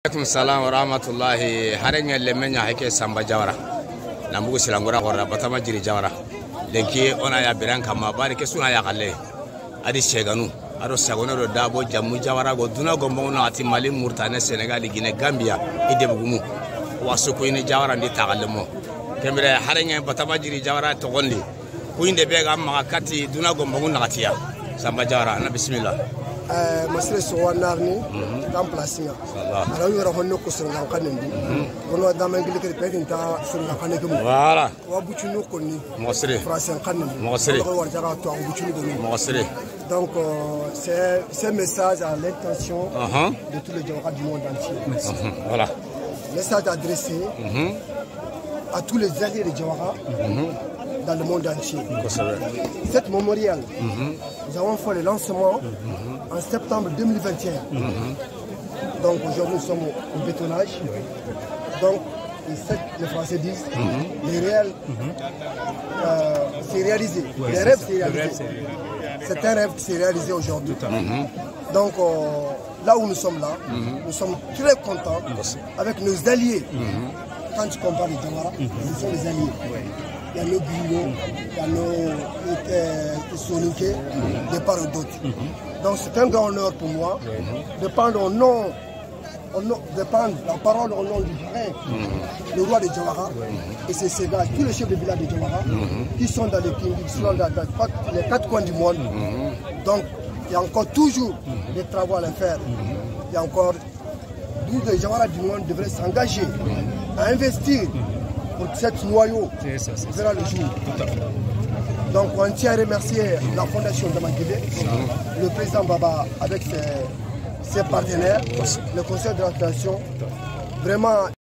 Alaikum salam wa rahmatullahi. Harenya lemenya hake Samba Jawara. Nambugu silangura hora batama jiri Jawara. Lenki ona ya biranka mabari ke suna ya kale. Adi sheganu. Ado sagono do dabo jamu Jawara go duna go mbona ati Mali, Mauritanie, Senegal, Guinée, Gambia idebugumu. Wasuko ine Jawara ndi tagalemo. Kembere harenya batama jiri Jawara to gondi. Kuinde bega makati duna go mbona katia. Samba Jawara na bismillah. Masre Sowanarni, dans Placia. Alors, il y aura un autre sur la Canadi. On a d'Amangli qui répète sur la Canadi. Voilà. On a bouché nous connu. Mosré. Français Canadi. Mosré. Mosré. Donc, c'est un message à l'intention de tous les Djawara du monde entier. Voilà. Message adressé à tous les alliés de Djawara dans le monde entier. Cette mémorial, nous avons fait le lancement en septembre 2021. Donc aujourd'hui nous sommes au bétonnage. Donc les Français disent les réels, c'est réalisé. Les rêves c'est réalisé. C'est un rêve qui s'est réalisé aujourd'hui. Donc là où nous sommes là, nous sommes très contents avec nos alliés. Quand tu compares les Djawara, ce sont les alliés. Il y a nos Grillo, il y a nos Soniké, de part et d'autre. Donc c'est un grand honneur pour moi de prendre la parole au nom du parrain, le roi de Djawara, et c'est ces gars, tous les chefs de village de Djawara, qui sont dans les cliniques, qui sont dans les quatre coins du monde. Donc il y a encore toujours des travaux à faire. Il y a encore 12 de Djawara du monde devraient s'engager à investir pour cette noyau verra le jour. Donc on tient à remercier la fondation de Damangele, le président Baba avec ses partenaires, le conseil de la nation. Vraiment